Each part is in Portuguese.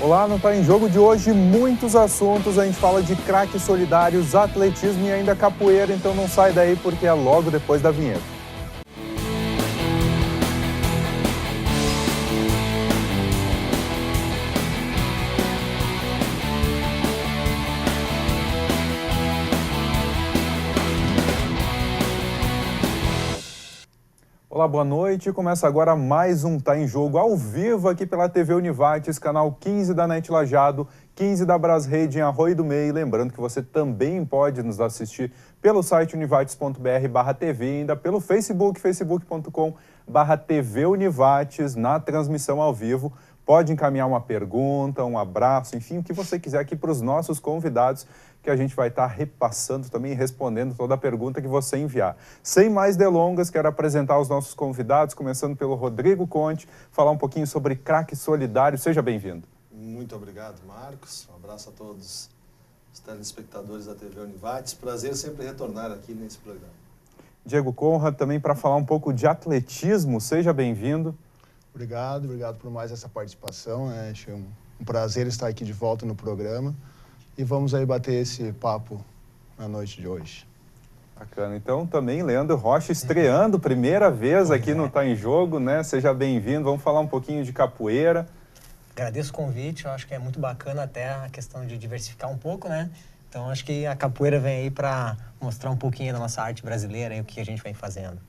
Olá, não tá em jogo de hoje, muitos assuntos, a gente fala de craques solidários, atletismo e ainda capoeira, então não sai daí porque é logo depois da vinheta. Olá, boa noite. Começa agora mais um Tá em Jogo ao vivo aqui pela TV Univates, canal 15 da NET Lajado, 15 da Brasrede em Arroio do Meio. Lembrando que você também pode nos assistir pelo site univates.br/TV e ainda pelo Facebook, facebook.com/TV Univates, na transmissão ao vivo. Pode encaminhar uma pergunta, um abraço, enfim, o que você quiser aqui para os nossos convidados, que a gente vai estar repassando também e respondendo toda a pergunta que você enviar. Sem mais delongas, quero apresentar os nossos convidados, começando pelo Rodrigo Conte, falar um pouquinho sobre craque solidário. Seja bem-vindo. Muito obrigado, Marcos. Um abraço a todos os telespectadores da TV Univates. Prazer sempre retornar aqui nesse programa. Diego Conrad, também para falar um pouco de atletismo. Seja bem-vindo. Obrigado por mais essa participação. Achei um prazer estar aqui de volta no programa. E vamos aí bater esse papo na noite de hoje. Bacana. Então, também Leandro Rocha estreando, primeira vez aqui no Tá em Jogo, né? Seja bem-vindo. Vamos falar um pouquinho de capoeira. Agradeço o convite. Eu acho que é muito bacana até a questão de diversificar um pouco, né? Então, acho que a capoeira vem aí para mostrar um pouquinho da nossa arte brasileira e o que a gente vem fazendo.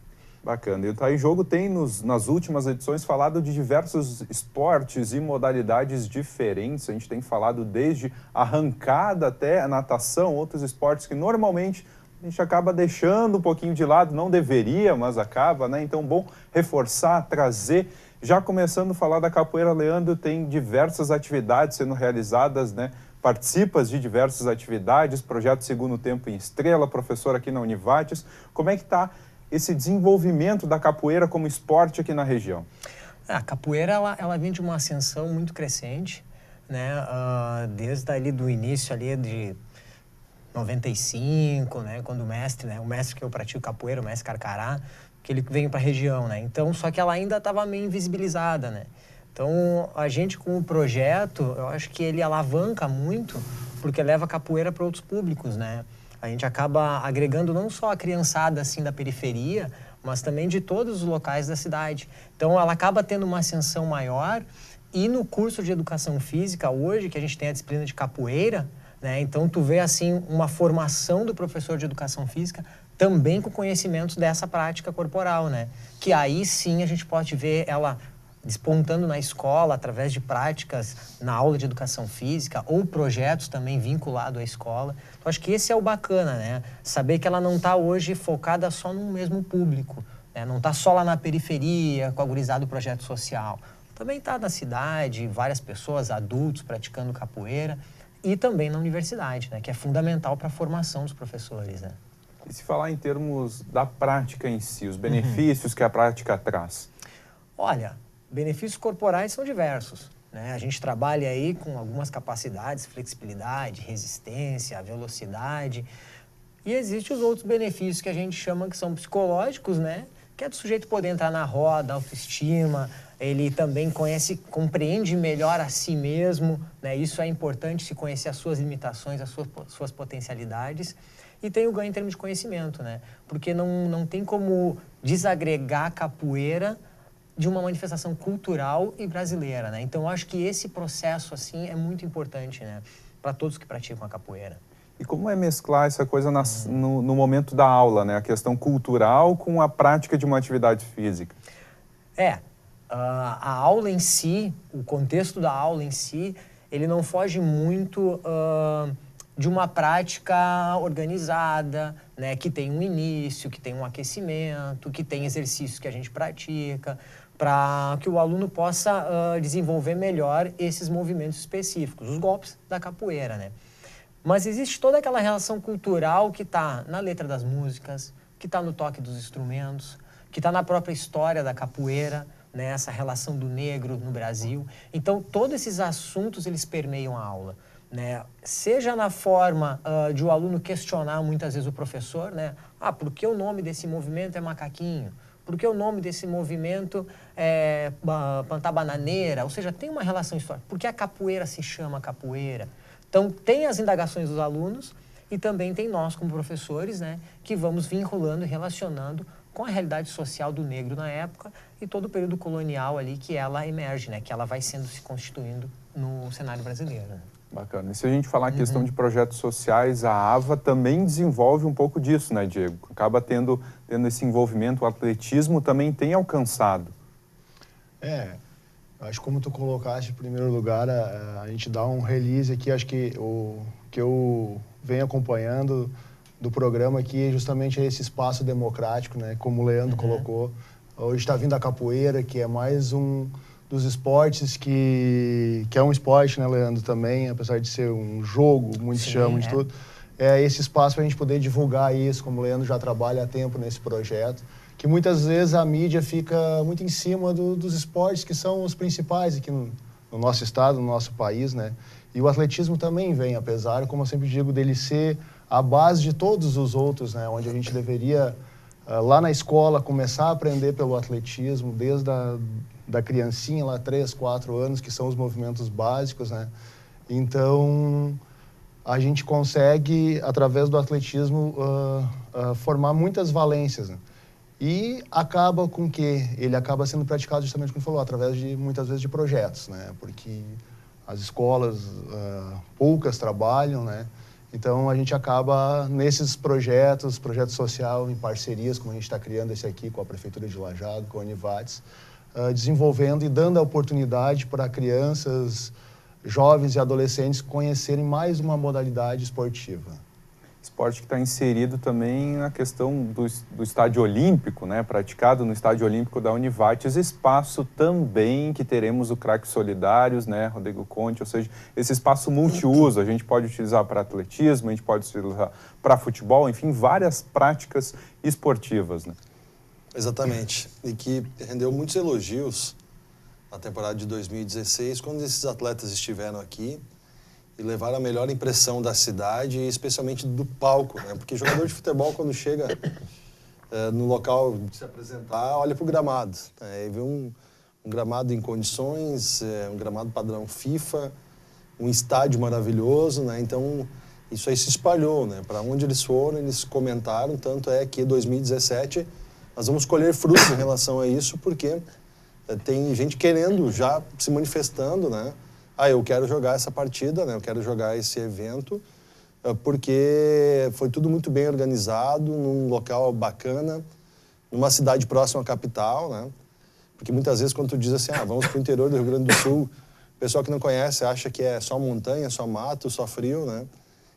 Bacana. E o Tá em Jogo tem, nas últimas edições, falado de diversos esportes e modalidades diferentes. A gente tem falado desde arrancada até a natação, outros esportes que normalmente a gente acaba deixando um pouquinho de lado, não deveria, mas acaba, né? Então, bom reforçar, trazer. Já começando a falar da capoeira, Leandro, tem diversas atividades sendo realizadas, né? Participas de diversas atividades, projeto Segundo Tempo em Estrela, professor aqui na Univates. Como é que está esse desenvolvimento da capoeira como esporte aqui na região? A capoeira, ela vem de uma ascensão muito crescente, né? Desde ali do início ali de 95, né? Quando o mestre que eu pratico capoeira, o mestre Carcará, que ele veio para a região, né? Então, só que ela ainda estava meio invisibilizada, né? Então, a gente com o projeto, eu acho que ele alavanca muito, porque leva a capoeira para outros públicos, né? A gente acaba agregando não só a criançada assim da periferia, mas também de todos os locais da cidade. Então, ela acaba tendo uma ascensão maior. E no curso de educação física, hoje, que a gente tem a disciplina de capoeira, né? Então, tu vê assim uma formação do professor de educação física também com conhecimentos dessa prática corporal, né? Que aí sim a gente pode ver ela despontando na escola, através de práticas na aula de educação física ou projetos também vinculados à escola. Então, acho que esse é o bacana, né? Saber que ela não está hoje focada só num mesmo público, né? Não está só lá na periferia, com a gurizada do projeto social. Também está na cidade, várias pessoas, adultos, praticando capoeira e também na universidade, né? Que é fundamental para a formação dos professores, né? E se falar em termos da prática em si, os benefícios que a prática traz? Olha, benefícios corporais são diversos, né? A gente trabalha aí com algumas capacidades, flexibilidade, resistência, velocidade. E existem os outros benefícios que a gente chama que são psicológicos, né? Que é do sujeito poder entrar na roda, autoestima, ele também compreende melhor a si mesmo, né? Isso é importante, se conhecer as suas limitações, as suas potencialidades. E tem o ganho em termos de conhecimento, né? Porque não tem como desagregar a capoeira de uma manifestação cultural e brasileira, né? Então, eu acho que esse processo, assim, é muito importante, né? Para todos que praticam a capoeira. E como é mesclar essa coisa no momento da aula, né? A questão cultural com a prática de uma atividade física? A aula em si, o contexto da aula em si, ele não foge muito de uma prática organizada, né? Que tem um início, que tem um aquecimento, que tem exercícios que a gente pratica, para que o aluno possa desenvolver melhor esses movimentos específicos, os golpes da capoeira, né? Mas existe toda aquela relação cultural que está na letra das músicas, que está no toque dos instrumentos, que está na própria história da capoeira, né? Essa relação do negro no Brasil. Então, todos esses assuntos, eles permeiam a aula, né? Seja na forma de o aluno questionar muitas vezes o professor, né? Por que o nome desse movimento é macaquinho? Por que o nome desse movimento é plantar bananeira? Ou seja, tem uma relação histórica. Por que a capoeira se chama capoeira? Então, tem as indagações dos alunos e também tem nós, como professores, né, que vamos vinculando e relacionando com a realidade social do negro na época e todo o período colonial ali que ela emerge, né, que ela vai se constituindo no cenário brasileiro. Né? Bacana. E se a gente falar em questão de projetos sociais, a AVA também desenvolve um pouco disso, né, Diego? Acaba tendo esse envolvimento, o atletismo também tem alcançado. Acho que como tu colocaste, em primeiro lugar, a gente dá um release aqui, acho que o que eu venho acompanhando do programa aqui é justamente esse espaço democrático, né, como o Leandro colocou. Hoje está vindo a capoeira, que é mais um dos esportes que é um esporte, né, Leandro, também, apesar de ser um jogo, muitos chamam de tudo. É esse espaço para a gente poder divulgar isso, como o Leandro já trabalha há tempo nesse projeto, que muitas vezes a mídia fica muito em cima dos esportes que são os principais aqui no nosso estado, no nosso país, né? E o atletismo também vem, apesar, como eu sempre digo, dele ser a base de todos os outros, né? Onde a gente deveria, lá na escola, começar a aprender pelo atletismo, desde da criancinha, lá 3, 4 anos, que são os movimentos básicos, né? Então, a gente consegue, através do atletismo, formar muitas valências, né? E acaba com que ele acaba sendo praticado justamente como falou, através de, muitas vezes, de projetos, né? Porque as escolas, poucas trabalham, né? Então, a gente acaba nesses projetos social, em parcerias, como a gente está criando esse aqui com a Prefeitura de Lajeado, com a Univates, desenvolvendo e dando a oportunidade para crianças, jovens e adolescentes conhecerem mais uma modalidade esportiva. Esporte que está inserido também na questão do estádio olímpico, né? Praticado no estádio olímpico da Univates, espaço também que teremos o Craques Solidários, né, Rodrigo Conte, ou seja, esse espaço multiuso, a gente pode utilizar para atletismo, a gente pode utilizar para futebol, enfim, várias práticas esportivas, né? Exatamente, e que rendeu muitos elogios na temporada de 2016, quando esses atletas estiveram aqui e levaram a melhor impressão da cidade, e especialmente do palco, né? Porque jogador de futebol, quando chega no local de se apresentar, olha para o gramado, né? E vê um gramado em condições, um gramado padrão FIFA, um estádio maravilhoso, né? Então, isso aí se espalhou, né? Para onde eles foram, eles comentaram, tanto é que 2017 nós vamos colher frutos em relação a isso, porque tem gente querendo, já se manifestando, né? Eu quero jogar essa partida, né? Eu quero jogar esse evento, porque foi tudo muito bem organizado, num local bacana, numa cidade próxima à capital, né? Porque muitas vezes quando tu diz assim, vamos para o interior do Rio Grande do Sul, o pessoal que não conhece acha que é só montanha, só mato, só frio, né?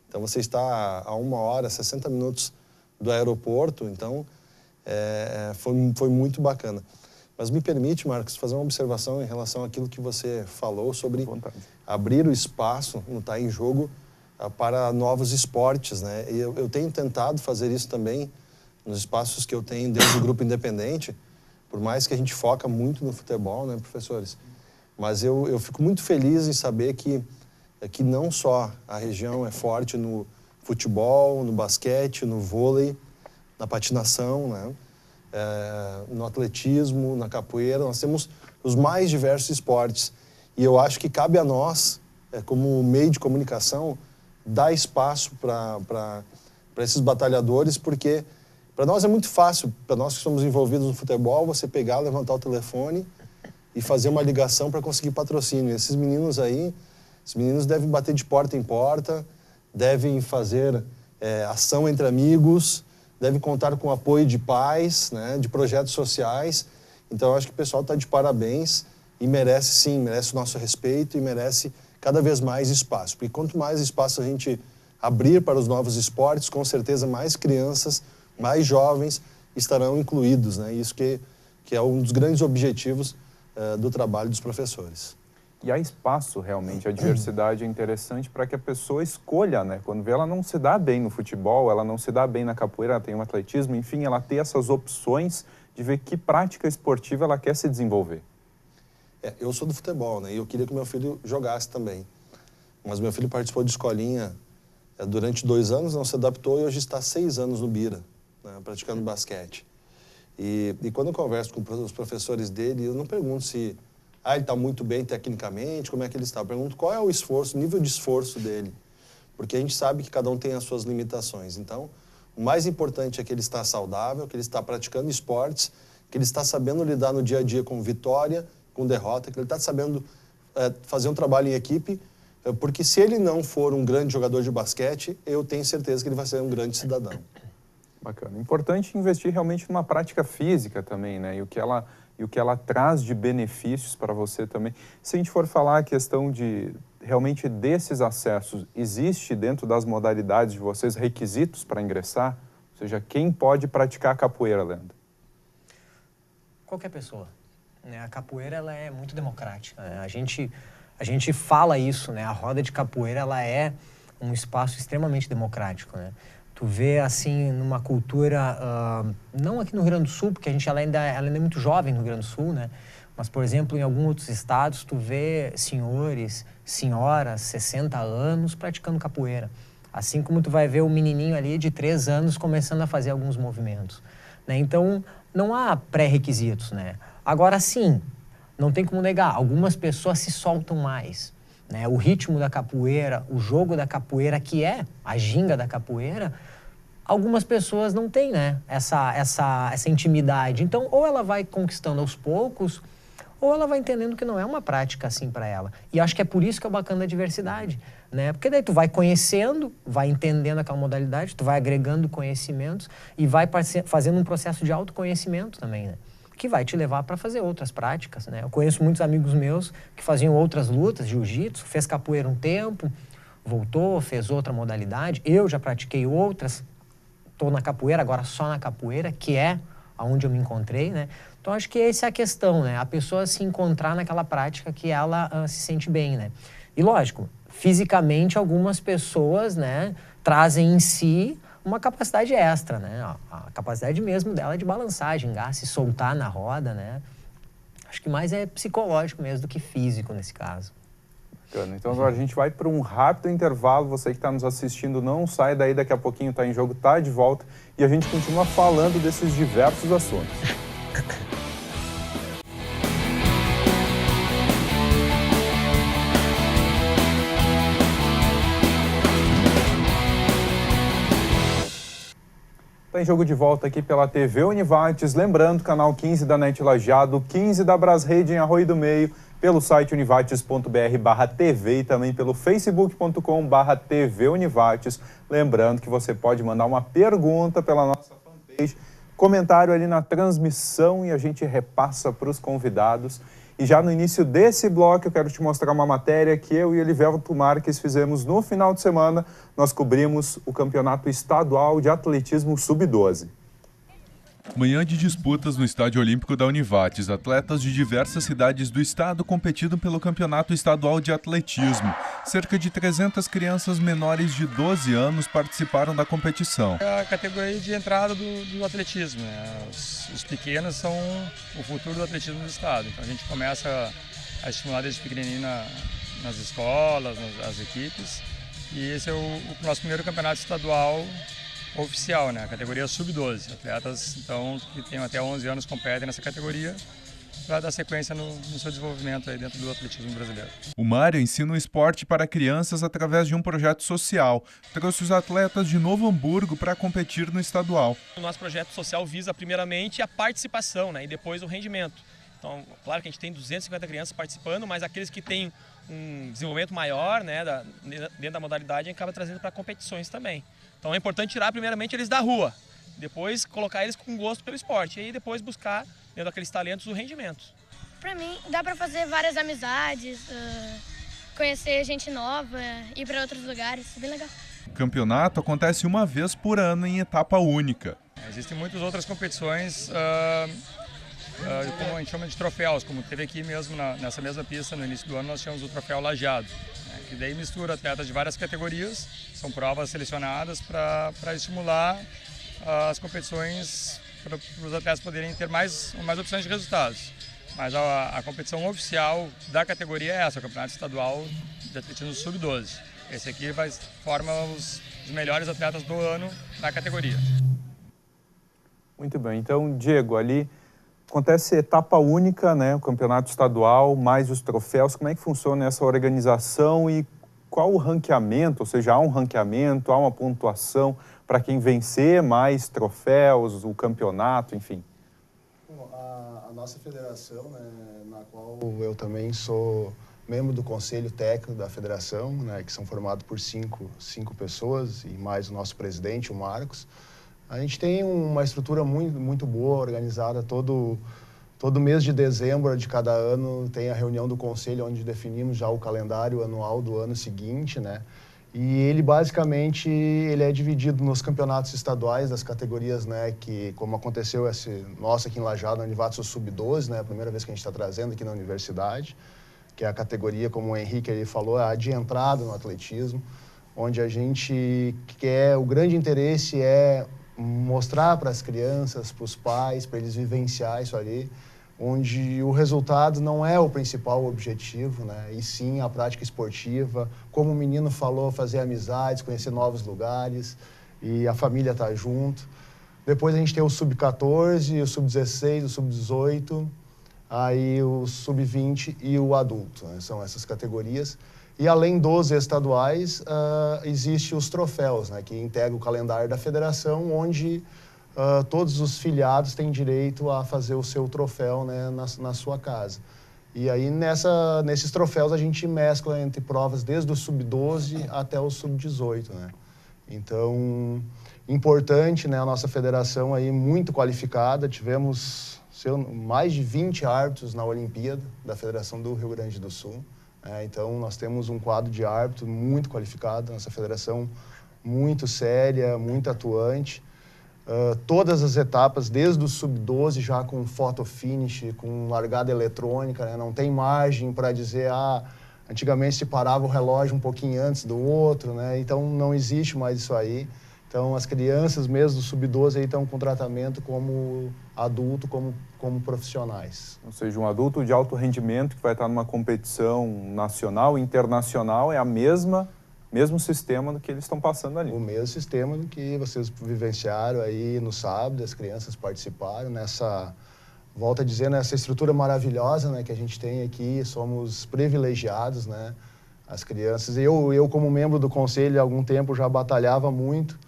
Então você está a 1 hora, 60 minutos do aeroporto, então foi muito bacana. Mas me permite, Marcos, fazer uma observação em relação àquilo que você falou sobre abrir o espaço no Tá em Jogo para novos esportes, né? E eu tenho tentado fazer isso também nos espaços que eu tenho dentro do Grupo Independente, por mais que a gente foca muito no futebol, né, professores? Mas eu fico muito feliz em saber que não só a região é forte no futebol, no basquete, no vôlei, na patinação, né? No atletismo, na capoeira, nós temos os mais diversos esportes. E eu acho que cabe a nós, como meio de comunicação, dar espaço para esses batalhadores, porque para nós é muito fácil, para nós que somos envolvidos no futebol, você pegar, levantar o telefone e fazer uma ligação para conseguir patrocínio. Esses meninos aí, esses meninos devem bater de porta em porta, devem fazer ação entre amigos, devem contar com o apoio de pais, né, de projetos sociais. Então, eu acho que o pessoal está de parabéns e merece, sim, merece o nosso respeito e merece cada vez mais espaço. Porque quanto mais espaço a gente abrir para os novos esportes, com certeza mais crianças, mais jovens estarão incluídos, né? Isso que é um dos grandes objetivos do trabalho dos professores. E há espaço, realmente, a diversidade é interessante para que a pessoa escolha, né? Quando vê ela não se dá bem no futebol, ela não se dá bem na capoeira, ela tem um atletismo, enfim, ela tem essas opções de ver que prática esportiva ela quer se desenvolver. Eu sou do futebol, né? E eu queria que meu filho jogasse também. Mas meu filho participou de escolinha durante 2 anos, não se adaptou e hoje está 6 anos no Bira, né, praticando basquete. E quando eu converso com os professores dele, eu não pergunto se ele está muito bem tecnicamente, como é que ele está. Eu pergunto qual é o esforço, o nível de esforço dele. Porque a gente sabe que cada um tem as suas limitações. Então, o mais importante é que ele está saudável, que ele está praticando esportes, que ele está sabendo lidar no dia a dia com vitória, com derrota, que ele está sabendo fazer um trabalho em equipe, porque se ele não for um grande jogador de basquete, eu tenho certeza que ele vai ser um grande cidadão. Bacana. Importante investir realmente numa prática física também, né? E o que ela traz de benefícios para você também. Se a gente for falar a questão de realmente desses acessos, existe dentro das modalidades de vocês requisitos para ingressar? Ou seja, quem pode praticar capoeira, Leandro? Qualquer pessoa. Né? A capoeira ela é muito democrática. Né? A gente fala isso, né? A roda de capoeira ela é um espaço extremamente democrático, né? Tu vê, assim, numa cultura, não aqui no Rio Grande do Sul, porque ela ainda é muito jovem no Rio Grande do Sul, né? Mas, por exemplo, em alguns outros estados, tu vê senhores, senhoras, 60 anos praticando capoeira. Assim como tu vai ver o menininho ali de 3 anos começando a fazer alguns movimentos. Né? Então, não há pré-requisitos, né? Agora, sim, não tem como negar, algumas pessoas se soltam mais. Né? O ritmo da capoeira, o jogo da capoeira, que é a ginga da capoeira, algumas pessoas não têm, né? essa intimidade. Então, ou ela vai conquistando aos poucos, ou ela vai entendendo que não é uma prática assim para ela. E acho que é por isso que é bacana a diversidade, né? Porque daí tu vai conhecendo, vai entendendo aquela modalidade, tu vai agregando conhecimentos e vai fazendo um processo de autoconhecimento também, né? Que vai te levar para fazer outras práticas, né? Eu conheço muitos amigos meus que faziam outras lutas, jiu-jitsu, fez capoeira um tempo, voltou, fez outra modalidade. Eu já pratiquei outras, estou na capoeira, agora só na capoeira, que é onde eu me encontrei, né? Então, acho que essa é a questão, né? A pessoa se encontrar naquela prática que ela se sente bem, né? E, lógico, fisicamente, algumas pessoas, né, trazem em si uma capacidade extra, né? A capacidade mesmo dela de balançar, gingar, se soltar na roda, né? Acho que mais é psicológico mesmo do que físico nesse caso. Bacana. Então agora a gente vai para um rápido intervalo. Você que está nos assistindo, não sai daí, daqui a pouquinho está em jogo, está de volta e a gente continua falando desses diversos assuntos. Está em jogo de volta aqui pela TV Univates, lembrando, canal 15 da NET Lajeado, 15 da Brasrede em Arroio do Meio, pelo site univates.br/TV e também pelo facebook.com/TV Univates. Lembrando que você pode mandar uma pergunta pela nossa fanpage, comentário ali na transmissão e a gente repassa para os convidados. E já no início desse bloco eu quero te mostrar uma matéria que eu e Elivelto Marques fizemos no final de semana. Nós cobrimos o Campeonato Estadual de Atletismo Sub-12. Manhã de disputas no Estádio Olímpico da Univates. Atletas de diversas cidades do estado competiram pelo Campeonato Estadual de Atletismo. Cerca de 300 crianças menores de 12 anos participaram da competição. É a categoria de entrada do atletismo, né? Os pequenos são o futuro do atletismo do estado. Então a gente começa a estimular desde pequenininho nas escolas, nas equipes. E esse é o nosso primeiro campeonato estadual oficial, né? A categoria Sub-12. Atletas, então, que têm até 11 anos competem nessa categoria para dar sequência no seu desenvolvimento aí dentro do atletismo brasileiro. O Mário ensina o esporte para crianças através de um projeto social. Trouxe os atletas de Novo Hamburgo para competir no estadual. O nosso projeto social visa primeiramente a participação, né? E depois o rendimento. Então, claro que a gente tem 250 crianças participando, mas aqueles que têm um desenvolvimento maior, né, dentro da modalidade, a gente acaba trazendo para competições também. Então é importante tirar primeiramente eles da rua, depois colocar eles com gosto pelo esporte e aí depois buscar, dentro daqueles talentos, o rendimento. Para mim, dá para fazer várias amizades, conhecer gente nova, ir para outros lugares, bem legal. O campeonato acontece uma vez por ano em etapa única. Existem muitas outras competições, como a gente chama de troféus, como teve aqui mesmo nessa mesma pista no início do ano, nós tínhamos o troféu Lajeado, né, que daí mistura atletas de várias categorias, são provas selecionadas para estimular as competições para os atletas poderem ter mais opções de resultados. Mas a competição oficial da categoria é essa, o Campeonato Estadual de Atletismo Sub-12. Esse aqui forma os melhores atletas do ano na categoria. Muito bem. Então, Diego, ali acontece etapa única, né? O campeonato estadual, mais os troféus. Como é que funciona essa organização e qual o ranqueamento? Ou seja, há um ranqueamento, há uma pontuação para quem vencer mais troféus, o campeonato, enfim? Bom, a nossa federação, né, na qual eu também sou membro do conselho técnico da federação, né, que são formados por cinco pessoas e mais o nosso presidente, o Marcos. A gente tem uma estrutura muito boa, organizada. Todo mês de dezembro de cada ano tem a reunião do conselho, onde definimos já o calendário anual do ano seguinte, né? E ele basicamente é dividido nos campeonatos estaduais das categorias, né? Que como aconteceu nosso aqui em Lajeado, na Univates Sub-12, né? A primeira vez que a gente está trazendo aqui na universidade, que é a categoria, como o Henrique ele falou, a de entrada no atletismo, onde a gente quer, o grande interesse é mostrar para as crianças, para os pais, para eles vivenciar isso ali, onde o resultado não é o principal objetivo, né? E sim a prática esportiva, como o menino falou, fazer amizades, conhecer novos lugares e a família tá junto. Depois a gente tem o sub-14, o sub-16, o sub-18, aí o sub-20 e o adulto, né? São essas categorias. E além dos estaduais, existem os troféus, né, que integram o calendário da federação, onde todos os filiados têm direito a fazer o seu troféu, né, na sua casa. E aí nesses troféus a gente mescla entre provas desde o sub-12 até o sub-18, né? Então, importante, né, a nossa federação aí muito qualificada, tivemos mais de 20 árbitros na Olimpíada da Federação do Rio Grande do Sul. Então, nós temos um quadro de árbitro muito qualificado, nossa federação muito séria, muito atuante. Todas as etapas, desde o sub-12 já com photo finish, com largada eletrônica, né? Não tem margem para dizer, antigamente se parava o relógio um pouquinho antes do outro, né? Então não existe mais isso aí. Então as crianças mesmo do sub-12 aí estão com tratamento como adulto, como profissionais. Ou seja, um adulto de alto rendimento que vai estar numa competição nacional, internacional, é mesmo sistema do que eles estão passando ali. O mesmo sistema do que vocês vivenciaram aí no sábado, as crianças participaram nessa, volto a dizer, nessa estrutura maravilhosa, né, que a gente tem aqui, somos privilegiados, né, as crianças. Eu como membro do conselho há algum tempo já batalhava muito,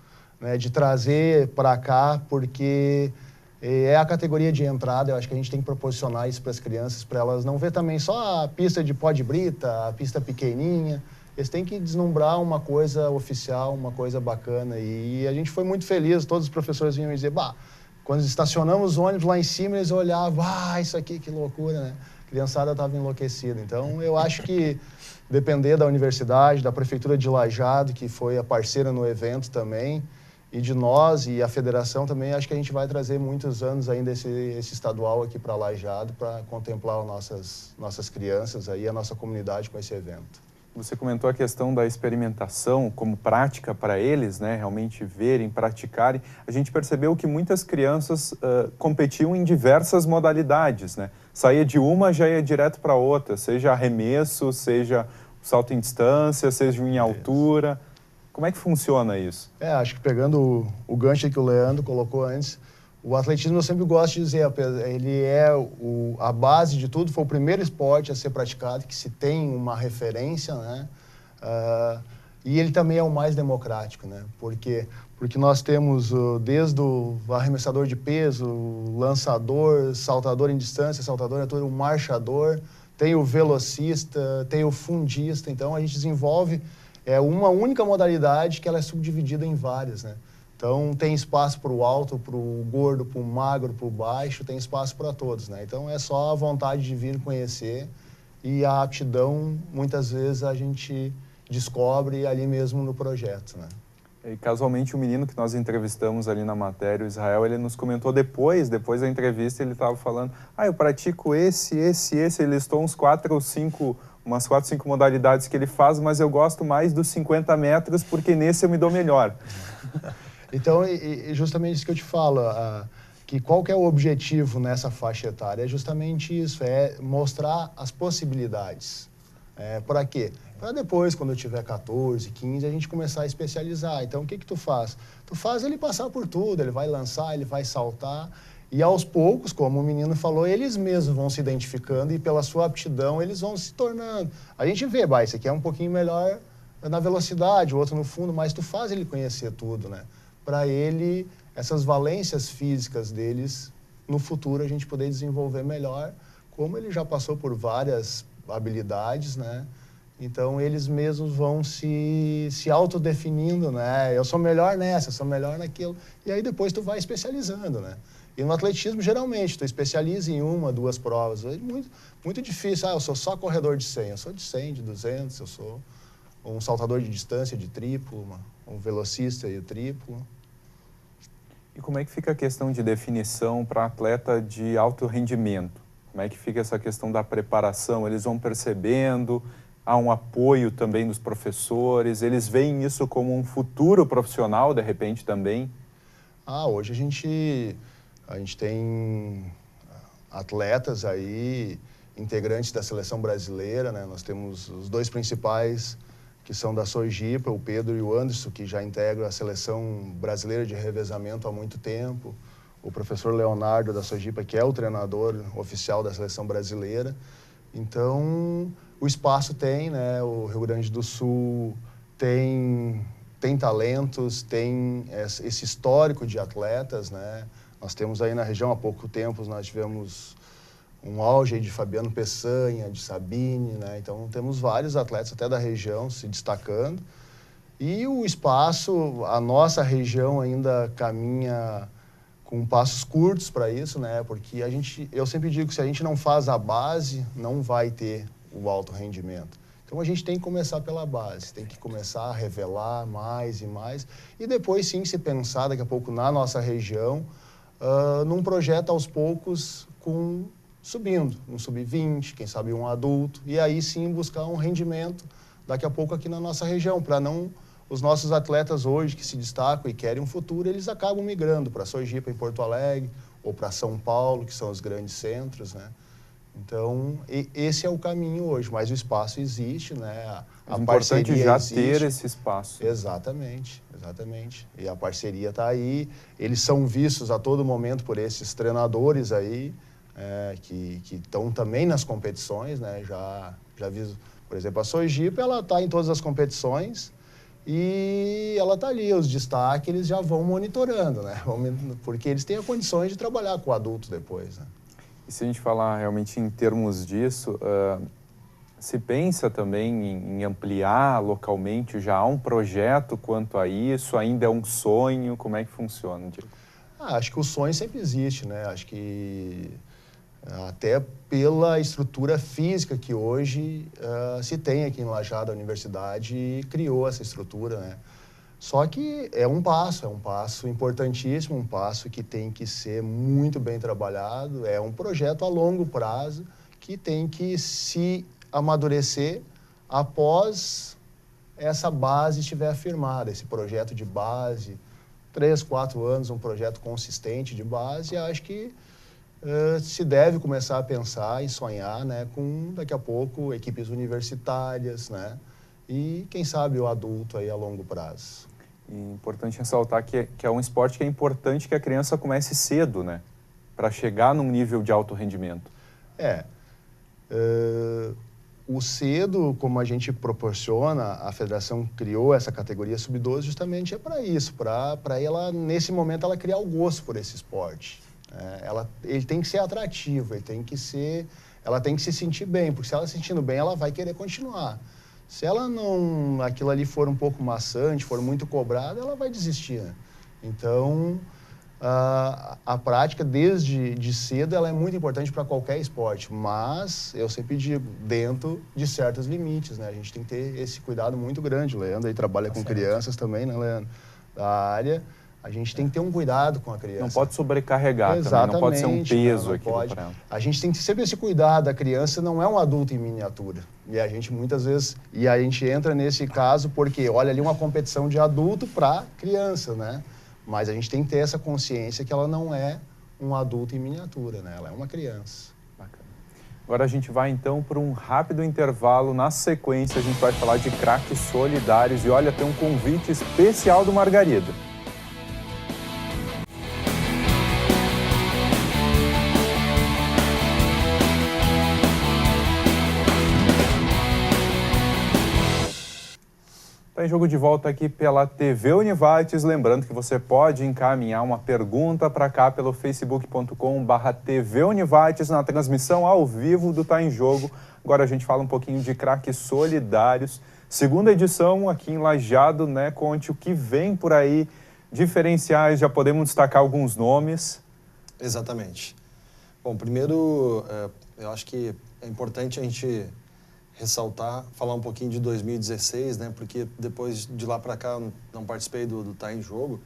né, de trazer para cá, porque é a categoria de entrada, eu acho que a gente tem que proporcionar isso para as crianças, para elas não ver também só a pista de pó de brita, a pista pequenininha. Eles têm que deslumbrar uma coisa oficial, uma coisa bacana. E a gente foi muito feliz, todos os professores vinham dizer, quando estacionamos o ônibus lá em cima, eles olhavam, isso aqui, que loucura, né? A criançada estava enlouquecida. Então, eu acho que depender da universidade, da Prefeitura de Lajeado, que foi a parceira no evento também, e de nós e a federação também, acho que a gente vai trazer muitos anos ainda esse estadual aqui para Lajeado, para contemplar as nossas crianças aí, a nossa comunidade com esse evento. Você comentou a questão da experimentação como prática para eles, né? Realmente verem, praticarem. A gente percebeu que muitas crianças competiam em diversas modalidades, né? Saía de uma, já ia direto para outra, seja arremesso, seja salto em distância, seja em altura. Como é que funciona isso? Acho que pegando o gancho que o Leandro colocou antes, o atletismo eu sempre gosto de dizer, ele é a base de tudo, foi o primeiro esporte a ser praticado, que se tem uma referência, né? E ele também é o mais democrático, né? Porque nós temos desde o arremessador de peso, o lançador, saltador em distância, saltador em altura, o marchador, tem o velocista, tem o fundista, então a gente desenvolve uma única modalidade que ela é subdividida em várias, né? Então, tem espaço para o alto, para o gordo, para o magro, para o baixo, tem espaço para todos, né? Então, é só a vontade de vir conhecer e a aptidão, muitas vezes, a gente descobre ali mesmo no projeto, né? E, casualmente, o menino que nós entrevistamos ali na matéria, o Israel, ele nos comentou depois da entrevista, ele estava falando, eu pratico esse, ele listou umas 4 ou 5 modalidades que ele faz, mas eu gosto mais dos 50 metros, porque nesse eu me dou melhor. Então, justamente isso que eu te falo, que qual que é o objetivo nessa faixa etária? É justamente isso, é mostrar as possibilidades. Para quê? Para depois, quando eu tiver 14, 15, a gente começar a especializar. Então, o que tu faz? Tu faz ele passar por tudo, ele vai lançar, ele vai saltar. E aos poucos, como o menino falou, eles mesmos vão se identificando e pela sua aptidão eles vão se tornando. A gente vê, esse aqui é um pouquinho melhor na velocidade, o outro no fundo, mas tu faz ele conhecer tudo, né? Para ele, essas valências físicas deles, no futuro a gente poder desenvolver melhor, como ele já passou por várias habilidades, né? Então, eles mesmos vão se autodefinindo, né? Eu sou melhor nessa, eu sou melhor naquilo. E aí, depois, tu vai especializando, né? E no atletismo, geralmente, tu especializa em 1, 2 provas. É muito difícil. Eu sou só corredor de 100. Eu sou de 100, de 200, eu sou um saltador de distância de triplo, um velocista e o triplo. E como é que fica a questão de definição para atleta de alto rendimento? Como é que fica essa questão da preparação? Eles vão percebendo, há um apoio também dos professores, eles veem isso como um futuro profissional, de repente, também? Hoje a gente tem atletas aí, integrantes da seleção brasileira, né? Nós temos os 2 principais, que são da Sojipa, o Pedro e o Anderson, que já integram a seleção brasileira de revezamento há muito tempo. O professor Leonardo da Sojipa, que é o treinador oficial da seleção brasileira. Então, o espaço tem, né? O Rio Grande do Sul tem talentos, tem esse histórico de atletas, né? Nós temos aí na região, há pouco tempo, nós tivemos um auge aí de Fabiano Peçanha, de Sabine, né? Então, temos vários atletas até da região se destacando. E o espaço, a nossa região ainda caminha com passos curtos para isso, né? Porque eu sempre digo que se a gente não faz a base, não vai ter o alto rendimento. Então, a gente tem que começar pela base, tem que começar a revelar mais e mais. E depois, sim, se pensar daqui a pouco na nossa região, num projeto aos poucos subindo, um sub-20, quem sabe um adulto, e aí sim buscar um rendimento daqui a pouco aqui na nossa região, para não os nossos atletas hoje que se destacam e querem um futuro, eles acabam migrando para Sojipa, em Porto Alegre, ou para São Paulo, que são os grandes centros, né? Então, esse é o caminho hoje, mas o espaço existe, né? A parceria já existe. Ter esse espaço. Exatamente, exatamente. E a parceria está aí, eles são vistos a todo momento por esses treinadores aí, que estão também nas competições, né? Já vi, por exemplo, a Sojipa, ela está em todas as competições e ela está ali, os destaques eles já vão monitorando, né? Porque eles têm as condições de trabalhar com o adulto depois, né? E se a gente falar realmente em termos disso, se pensa também em ampliar localmente? Já há um projeto quanto a isso? Ainda é um sonho? Como é que funciona, Diego? Acho que o sonho sempre existe, né? Acho que até pela estrutura física que hoje se tem aqui em Lajeado, a universidade criou essa estrutura, né? Só que é um passo importantíssimo, um passo que tem que ser muito bem trabalhado, é um projeto a longo prazo que tem que se amadurecer após essa base estiver afirmada, esse projeto de base, 3, 4 anos, um projeto consistente de base, acho que se deve começar a pensar e sonhar, né, com, daqui a pouco, equipes universitárias, né, e, quem sabe, o adulto aí a longo prazo. E importante ressaltar que é um esporte que é importante que a criança comece cedo, né, para chegar num nível de alto rendimento. O cedo, como a gente proporciona, a federação criou essa categoria sub-12 justamente para isso, para ela, nesse momento, ela criar o gosto por esse esporte. Ele tem que ser atrativo, ela tem que se sentir bem, porque se ela se sentindo bem, ela vai querer continuar. Se aquilo ali for um pouco maçante, for muito cobrado, ela vai desistir, né? Então, a prática desde cedo ela é muito importante para qualquer esporte, mas eu sempre digo, dentro de certos limites, né? A gente tem que ter esse cuidado muito grande. O Leandro aí trabalha com crianças também, né, Leandro? Da área. A gente tem que ter um cuidado com a criança. Não pode sobrecarregar também, não pode ser um peso aqui para ela. A gente tem que sempre esse cuidado, a criança não é um adulto em miniatura. E a gente muitas vezes, a gente entra nesse caso porque olha ali uma competição de adulto para criança, né? Mas a gente tem que ter essa consciência que ela não é um adulto em miniatura, né? Ela é uma criança. Bacana. Agora a gente vai então para um rápido intervalo. Na sequência a gente vai falar de craques solidários e olha, tem um convite especial do Margarida. Está em jogo de volta aqui pela TV Univates. Lembrando que você pode encaminhar uma pergunta para cá pelo facebook.com/TV Univates na transmissão ao vivo do Tá em Jogo. Agora a gente fala um pouquinho de craques solidários. Segunda edição aqui em Lajeado, né? Conte o que vem por aí, diferenciais, já podemos destacar alguns nomes. Exatamente. Bom, primeiro, eu acho que é importante a gente ressaltar, falar um pouquinho de 2016, né? Porque depois de lá para cá eu não participei do Tá em Jogo,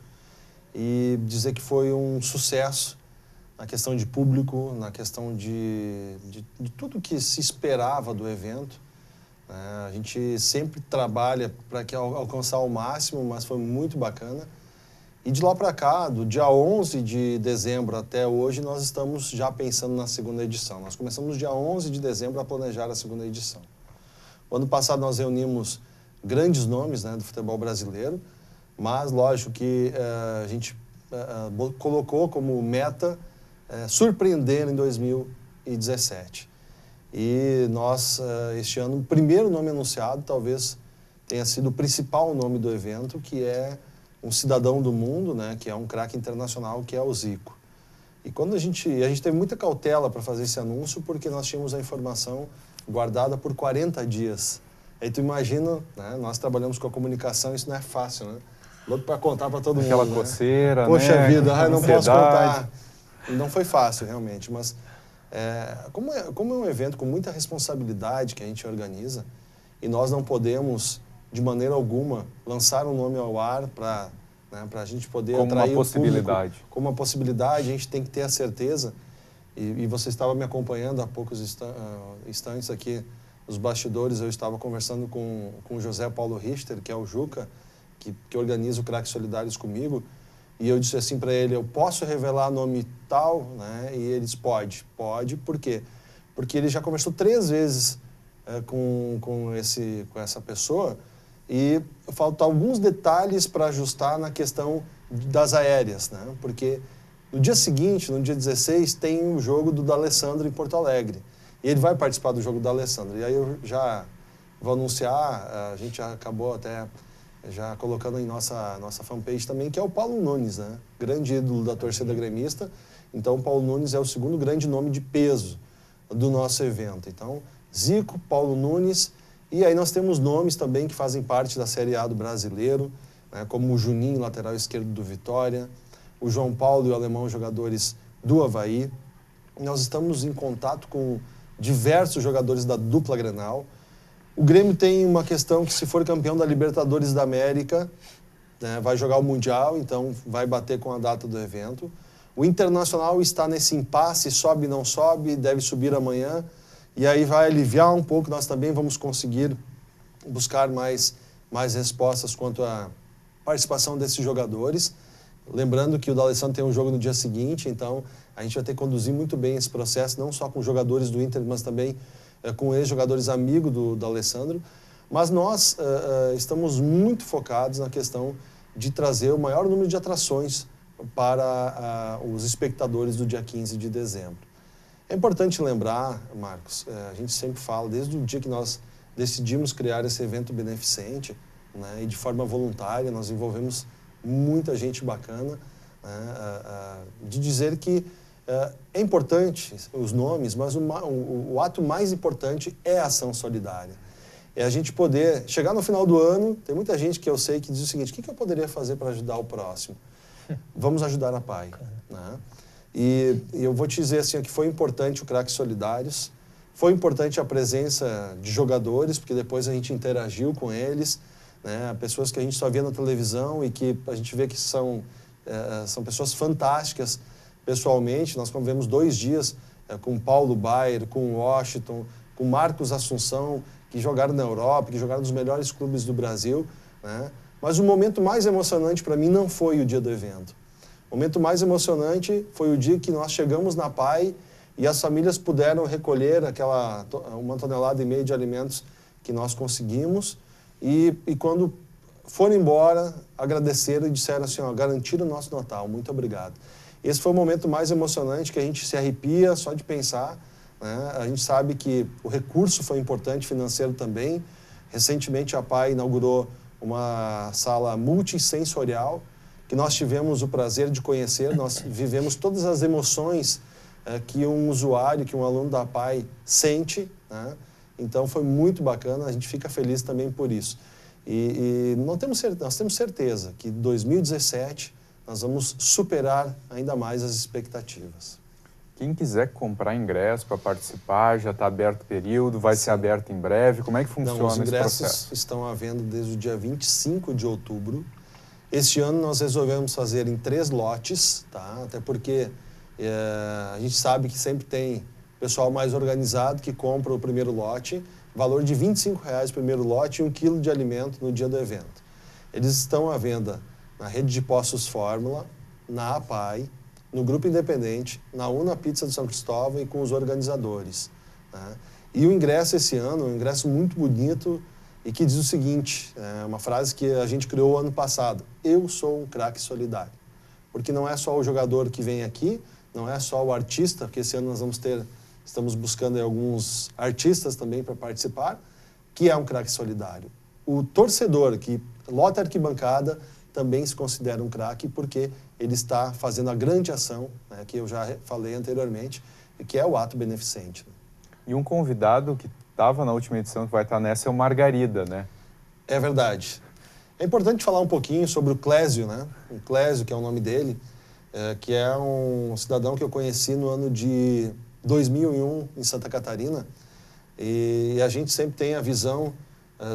e dizer que foi um sucesso na questão de público, na questão de tudo que se esperava do evento. A gente sempre trabalha para alcançar o máximo, mas foi muito bacana. E de lá para cá, do dia 11 de dezembro até hoje, nós estamos já pensando na segunda edição. Nós começamos dia 11 de dezembro a planejar a segunda edição. O ano passado nós reunimos grandes nomes, né, do futebol brasileiro, mas lógico que a gente colocou como meta surpreender em 2017. E nós, este ano, o primeiro nome anunciado talvez tenha sido o principal nome do evento, que é um cidadão do mundo, né, que é um craque internacional, que é o Zico. E quando a gente teve muita cautela para fazer esse anúncio, porque nós tínhamos a informação guardada por 40 dias. Aí tu imagina, né, nós trabalhamos com a comunicação, isso não é fácil, né? Louco para contar para todo mundo. Aquela coceira, poxa né? vida, não posso contar. Não foi fácil, realmente, mas como é um evento com muita responsabilidade que a gente organiza, e nós não podemos, de maneira alguma, lançar um nome ao ar para a gente poder atrair o público. Como uma possibilidade, a gente tem que ter a certeza. E você estava me acompanhando há poucos instantes aqui nos bastidores. Eu estava conversando com o José Paulo Richter, que é o Juca, que organiza o Craques Solidários comigo, e eu disse assim para ele: eu posso revelar nome tal? Né? E ele disse: pode. Por quê? Porque ele já conversou 3 vezes com essa pessoa, e faltam alguns detalhes para ajustar na questão das aéreas, né? Porque no dia seguinte, no dia 16, tem o jogo do D'Alessandro em Porto Alegre. E ele vai participar do jogo do D'Alessandro. E aí eu já vou anunciar, a gente já acabou até já colocando em nossa fanpage também, que é o Paulo Nunes, né? Grande ídolo da torcida gremista. Então, o Paulo Nunes é o segundo grande nome de peso do nosso evento. Então, Zico, Paulo Nunes, e aí nós temos nomes também que fazem parte da Série A do Brasileiro, né? Como o Juninho, lateral esquerdo do Vitória, o João Paulo e o Alemão, jogadores do Avaí. Nós estamos em contato com diversos jogadores da dupla Grenal. O Grêmio tem uma questão que, se for campeão da Libertadores da América, né, vai jogar o Mundial, então vai bater com a data do evento. O Internacional está nesse impasse, sobe, não sobe, deve subir amanhã, e aí vai aliviar um pouco. Nós também vamos conseguir buscar mais respostas quanto à participação desses jogadores. Lembrando que o D'Alessandro tem um jogo no dia seguinte, então a gente vai ter que conduzir muito bem esse processo, não só com jogadores do Inter, mas também com ex-jogadores amigos do D'Alessandro. Mas nós estamos muito focados na questão de trazer o maior número de atrações para os espectadores do dia 15 de dezembro. É importante lembrar, Marcos, a gente sempre fala, desde o dia que nós decidimos criar esse evento beneficente, né, e de forma voluntária, nós envolvemos muita gente bacana, né, de dizer que é importante os nomes, mas o ato mais importante é a ação solidária. É a gente poder chegar no final do ano. Tem muita gente que eu sei que diz o seguinte: o que eu poderia fazer para ajudar o próximo? Vamos ajudar a PAI. Né? E eu vou te dizer assim, que foi importante o Craques Solidários, foi importante a presença de jogadores, porque depois a gente interagiu com eles, né? Pessoas que a gente só via na televisão e que a gente vê que são pessoas fantásticas pessoalmente. Nós convivemos 2 dias com Paulo Baier, com Washington, com Marcos Assunção, que jogaram na Europa, que jogaram nos melhores clubes do Brasil, né? Mas o momento mais emocionante para mim não foi o dia do evento. O momento mais emocionante foi o dia que nós chegamos na PAI e as famílias puderam recolher uma tonelada e meia de alimentos que nós conseguimos e quando foram embora, agradeceram e disseram assim, ó, garantiram o nosso Natal, muito obrigado. Esse foi o momento mais emocionante que a gente se arrepia só de pensar, né? A gente sabe que o recurso foi importante, financeiro também. Recentemente a PAI inaugurou uma sala multissensorial que nós tivemos o prazer de conhecer, nós vivemos todas as emoções que um usuário, que um aluno da PAI sente, né? Então foi muito bacana, a gente fica feliz também por isso. E nós temos certeza que em 2017 nós vamos superar ainda mais as expectativas. Quem quiser comprar ingresso para participar, já está aberto o período, vai ser aberto em breve, como é que funciona esse processo? Os ingressos estão à venda desde o dia 25 de outubro. Este ano nós resolvemos fazer em 3 lotes, tá? Até porque a gente sabe que sempre tem pessoal mais organizado que compra o primeiro lote, valor de R$ 25,00 o primeiro lote e 1 quilo de alimento no dia do evento. Eles estão à venda na rede de postos Fórmula, na APAI, no Grupo Independente, na Una Pizza de São Cristóvão e com os organizadores, né? E o ingresso esse ano, um ingresso muito bonito e que diz o seguinte, uma frase que a gente criou ano passado, eu sou um craque solidário. Porque não é só o jogador que vem aqui, não é só o artista, porque esse ano nós estamos buscando alguns artistas também para participar, que é um craque solidário. O torcedor que lota a arquibancada também se considera um craque porque ele está fazendo a grande ação, né, que eu já falei anteriormente, que é o ato beneficente. E um convidado que estava na última edição, que vai estar nessa, é o Margarida, né? É verdade. É importante falar um pouquinho sobre o Clésio, né? O Clésio, que é o nome dele, que é um cidadão que eu conheci no ano de 2001 em Santa Catarina. E a gente sempre tem a visão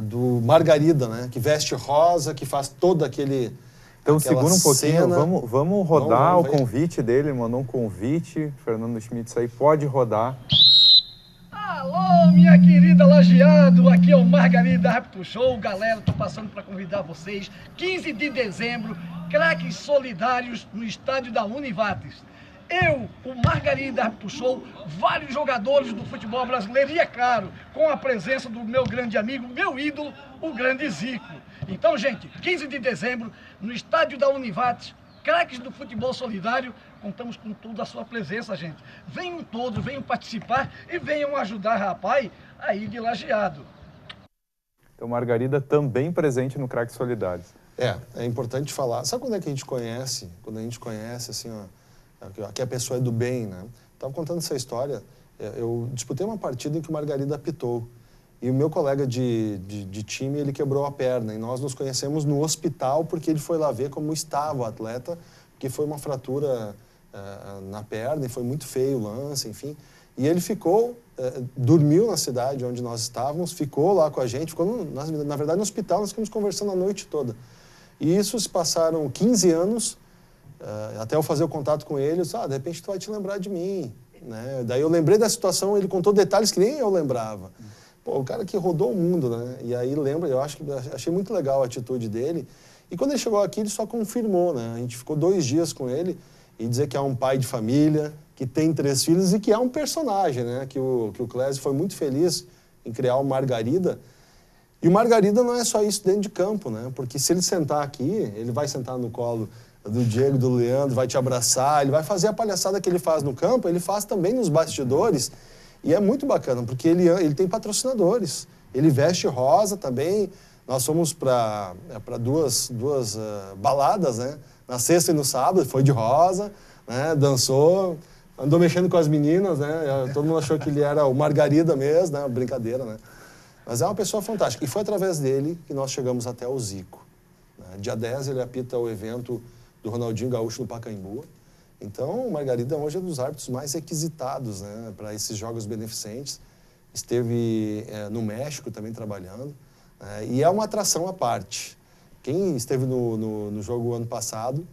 do Margarida, né? Que veste rosa, que faz todo aquele... Então segura um pouquinho, vamos rodar vamos o convite dele, ele mandou um convite, Fernando Schmitz aí, pode rodar. Alô, minha querida Lajeado, aqui é o Margarida Rapto Show. Galera, tô passando para convidar vocês, 15 de dezembro, craques solidários no estádio da Univates. Eu, o Margarida Rapto Show, vários jogadores do futebol brasileiro e, é claro, com a presença do meu grande amigo, meu ídolo, o grande Zico. Então, gente, 15 de dezembro, no estádio da Univates, craques do futebol solidário, contamos com toda a sua presença, gente. Venham todos, venham participar e venham ajudar, rapaz, aí de Lajeado. Então, Margarida também presente no Craques Solidários. É importante falar. Sabe quando é que a gente conhece? Quando a gente conhece, assim, ó, que a pessoa é do bem, né? Estava contando essa história, eu disputei uma partida em que o Margarida apitou. E o meu colega de time, ele quebrou a perna. E nós nos conhecemos no hospital porque ele foi lá ver como estava o atleta, que foi uma fratura na perna e foi muito feio o lance, enfim. E ele ficou, dormiu na cidade onde nós estávamos, ficou lá com a gente, ficou, na verdade, no hospital, nós ficamos conversando a noite toda. E isso se passaram 15 anos, até eu fazer o contato com ele, eu disse, de repente tu vai te lembrar de mim, né? Daí eu lembrei da situação, ele contou detalhes que nem eu lembrava. Pô, o cara que rodou o mundo, né? E aí lembra, achei muito legal a atitude dele. E quando ele chegou aqui, ele só confirmou, né? A gente ficou 2 dias com ele e dizer que é um pai de família, que tem 3 filhos e que é um personagem, né? Que o Clésio foi muito feliz em criar o Margarida. E o Margarida não é só isso dentro de campo, né? Porque se ele sentar aqui, ele vai sentar no colo do Diego, do Leandro, vai te abraçar, ele vai fazer a palhaçada que ele faz no campo, ele faz também nos bastidores. E é muito bacana, porque ele tem patrocinadores. Ele veste rosa também. Nós fomos para duas baladas, né? Na sexta e no sábado, foi de rosa, né? Dançou, andou mexendo com as meninas, né? Todo mundo achou que ele era o Margarida mesmo, né? Brincadeira, né? Mas é uma pessoa fantástica. E foi através dele que nós chegamos até o Zico, né? Dia 10 ele apita o evento do Ronaldinho Gaúcho no Pacaembu. Então, o Margarida hoje é um dos árbitros mais requisitados, né, para esses jogos beneficentes. Esteve no México também trabalhando. E é uma atração à parte. Quem esteve no jogo ano passado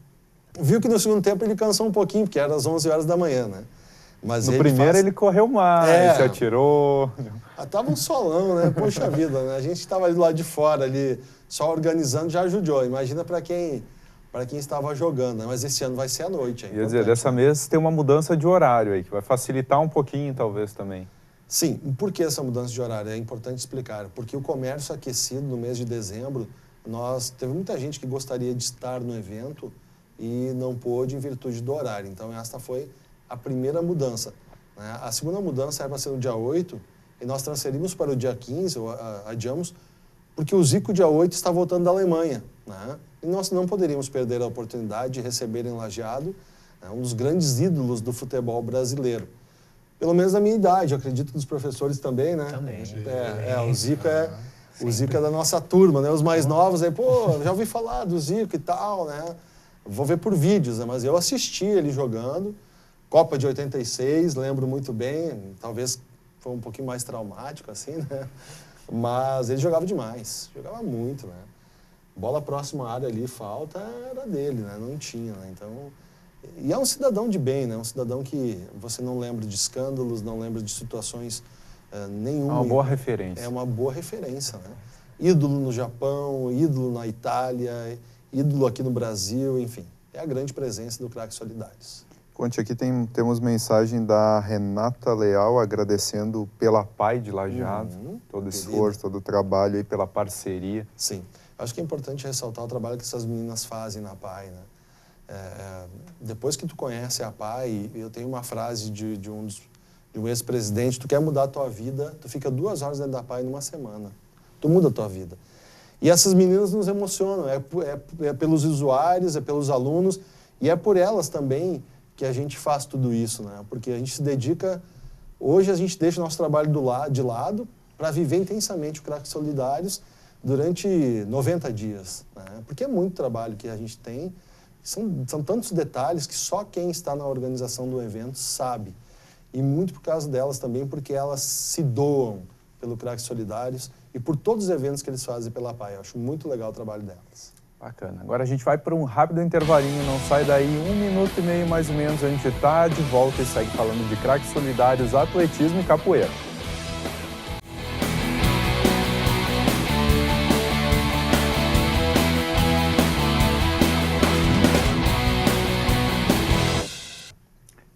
viu que no segundo tempo ele cansou um pouquinho, porque era às 11 horas da manhã, né? Mas no primeiro ele correu mais, se atirou. Tava um solão, né? Poxa vida, né? A gente estava ali do lado de fora, ali, só organizando, já ajudou. Imagina para quem para quem estava jogando, né? Mas esse ano vai ser à noite. Quer dizer, dessa vez tem uma mudança de horário aí, que vai facilitar um pouquinho, talvez, também. Sim, por que essa mudança de horário? É importante explicar. Porque o comércio aquecido no mês de dezembro, teve muita gente que gostaria de estar no evento e não pôde em virtude do horário. Então, esta foi a primeira mudança, né? A segunda mudança era para ser no dia 8 e nós transferimos para o dia 15, ou adiamos, porque o Zico, dia 8, está voltando da Alemanha, né? E nós não poderíamos perder a oportunidade de receber em Lajeado, né, um dos grandes ídolos do futebol brasileiro. Pelo menos na minha idade, eu acredito que dos professores também, né? Também. O Zico é da nossa turma, né? Os mais novos aí, pô, já ouvi falar do Zico e tal, né? Vou ver por vídeos, né? Mas eu assisti ele jogando, Copa de 86, lembro muito bem, talvez foi um pouquinho mais traumático, assim, né? Mas ele jogava demais, jogava muito, né? Bola próxima à área ali, falta, era dele, né? Não tinha, né? Então... E é um cidadão de bem, né? Um cidadão que você não lembra de escândalos, não lembra de situações nenhuma. É uma boa referência. É uma boa referência, né? Ídolo no Japão, ídolo na Itália, ídolo aqui no Brasil, enfim. É a grande presença do Craques Solidários. Conte, aqui temos mensagem da Renata Leal agradecendo pela PAI de Lajeado, todo o esforço, todo o trabalho aí, pela parceria. Sim. Acho que é importante ressaltar o trabalho que essas meninas fazem na PAI, né? Depois que tu conhece a PAI, eu tenho uma frase de um ex-presidente: tu quer mudar a tua vida, tu fica 2 horas dentro da PAI numa semana. Tu muda a tua vida. E essas meninas nos emocionam, é pelos usuários, é pelos alunos, e é por elas também que a gente faz tudo isso, né? Porque a gente se dedica, hoje a gente deixa o nosso trabalho de lado para viver intensamente o Craques Solidários durante 90 dias, né? Porque é muito trabalho que a gente tem, são tantos detalhes que só quem está na organização do evento sabe. E muito por causa delas também, porque elas se doam pelo Craques Solidários e por todos os eventos que eles fazem pela PAI. Eu acho muito legal o trabalho delas. Bacana. Agora a gente vai para um rápido intervalinho, não sai daí, 1 minuto e meio mais ou menos, a gente está de volta e segue falando de Craques Solidários, atletismo e capoeira.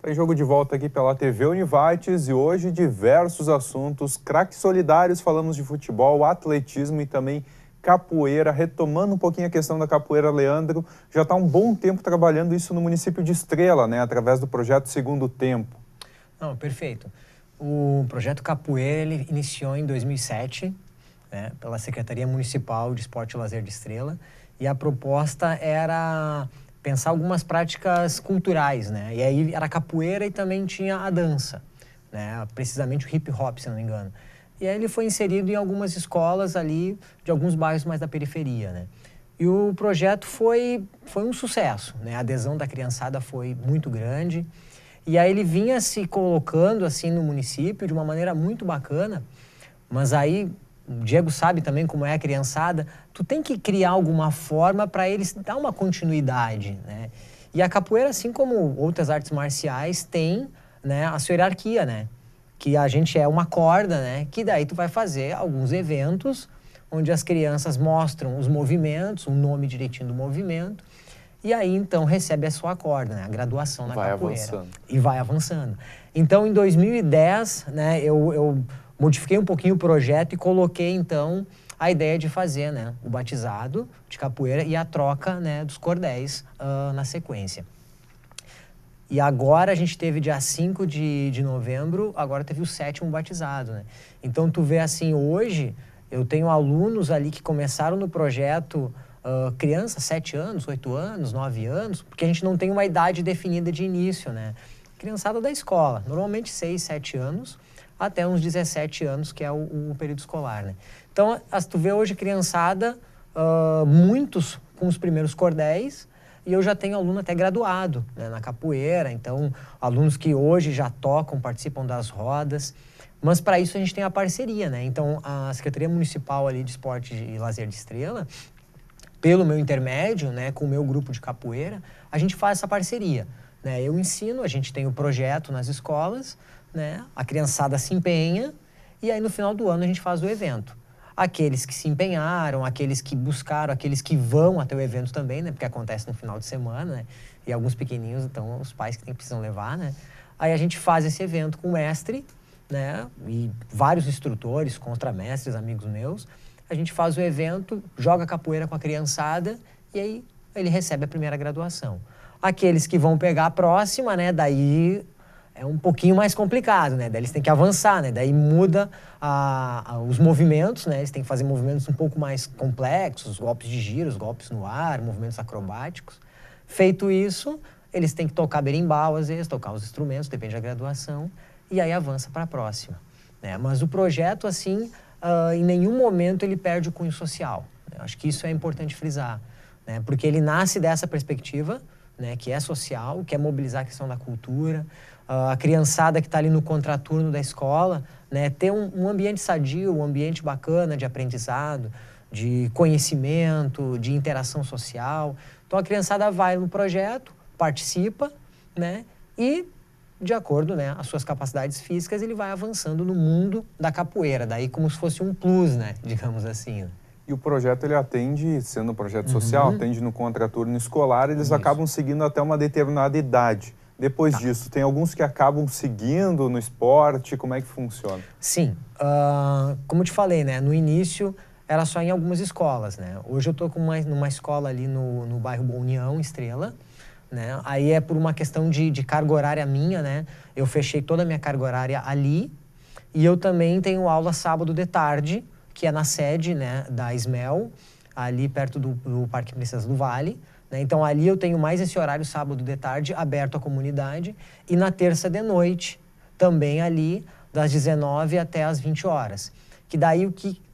Tem jogo de volta aqui pela TV Univates e hoje diversos assuntos, Craques Solidários, falamos de futebol, atletismo e também capoeira. Retomando um pouquinho a questão da capoeira, Leandro, já está um bom tempo trabalhando isso no município de Estrela, né, através do projeto Segundo Tempo. Não, perfeito. O projeto Capoeira ele iniciou em 2007, né, pela Secretaria Municipal de Esporte e Lazer de Estrela, e a proposta era pensar algumas práticas culturais, né? E aí era a capoeira e também tinha a dança, né? Precisamente o hip hop, se não me engano. E aí ele foi inserido em algumas escolas ali de alguns bairros mais da periferia, né? E o projeto foi um sucesso, né? A adesão da criançada foi muito grande. E aí ele vinha se colocando assim no município de uma maneira muito bacana, mas aí o Diego sabe também como é a criançada, tu tem que criar alguma forma para eles dar uma continuidade, né? E a capoeira, assim como outras artes marciais, tem, né, a sua hierarquia, né? Que a gente é uma corda, né? Que daí tu vai fazer alguns eventos onde as crianças mostram os movimentos, o nome direitinho do movimento, e aí então recebe a sua corda, né? A graduação na capoeira. Vai avançando. E vai avançando. Então, em 2010, né, eu modifiquei um pouquinho o projeto e coloquei, então, a ideia de fazer, né, o batizado de capoeira e a troca, né, dos cordéis na sequência. E agora a gente teve dia 5 de novembro, agora teve o 7º batizado, né? Então, tu vê assim, hoje eu tenho alunos ali que começaram no projeto, crianças, 7 anos, 8 anos, 9 anos, porque a gente não tem uma idade definida de início, né? Criançada da escola, normalmente 6, 7 anos, até uns 17 anos, que é o período escolar, né? Então, tu vê hoje criançada, muitos com os primeiros cordéis, e eu já tenho aluno até graduado, né, na capoeira, então alunos que hoje já tocam, participam das rodas, mas para isso a gente tem a parceria, né? Então a Secretaria Municipal ali de Esporte e Lazer de Estrela, pelo meu intermédio, né, com o meu grupo de capoeira, a gente faz essa parceria, né? Eu ensino, a gente tem o projeto nas escolas, né? A criançada se empenha e aí no final do ano a gente faz o evento. aqueles que se empenharam, aqueles que buscaram, aqueles que vão até o evento também, né? Porque acontece no final de semana, né? E alguns pequenininhos, então, os pais que precisam levar, né? Aí a gente faz esse evento com o mestre, né? E vários instrutores, contramestres, amigos meus. A gente faz o evento, joga capoeira com a criançada e aí ele recebe a primeira graduação. Aqueles que vão pegar a próxima, né? Daí é um pouquinho mais complicado, né? Daí eles têm que avançar, né? Daí muda os movimentos, né? Eles têm que fazer movimentos um pouco mais complexos, golpes de giro, golpes no ar, movimentos acrobáticos. Feito isso, eles têm que tocar berimbau, às vezes, tocar os instrumentos, depende da graduação, e aí avança para a próxima, né? Mas o projeto, assim, em nenhum momento ele perde o cunho social. Eu acho que isso é importante frisar, né? Porque ele nasce dessa perspectiva, né? Que é social, que é mobilizar a questão da cultura, a criançada que está ali no contraturno da escola, né? Ter um ambiente sadio, um ambiente bacana de aprendizado, de conhecimento, de interação social. Então a criançada vai no projeto, participa, né? E, de acordo, né, as suas capacidades físicas, ele vai avançando no mundo da capoeira, daí como se fosse um plus, né? Digamos assim. E o projeto, ele atende, sendo um projeto social, atende no contraturno escolar, eles acabam seguindo até uma determinada idade. Depois disso, tem alguns que acabam seguindo no esporte, como é que funciona? Sim, como eu te falei, né, no início era só em algumas escolas, né? Hoje eu estou numa escola ali no bairro Boa União, Estrela, né? Aí é por uma questão de carga horária minha, né? Eu fechei toda a minha carga horária ali e eu também tenho aula sábado de tarde, que é na sede, né, da SMEL, ali perto do Parque Princesa do Vale. Né? Então, ali eu tenho mais esse horário sábado de tarde, aberto à comunidade. E na terça de noite, também ali, das 19 até as 20 horas. Que daí,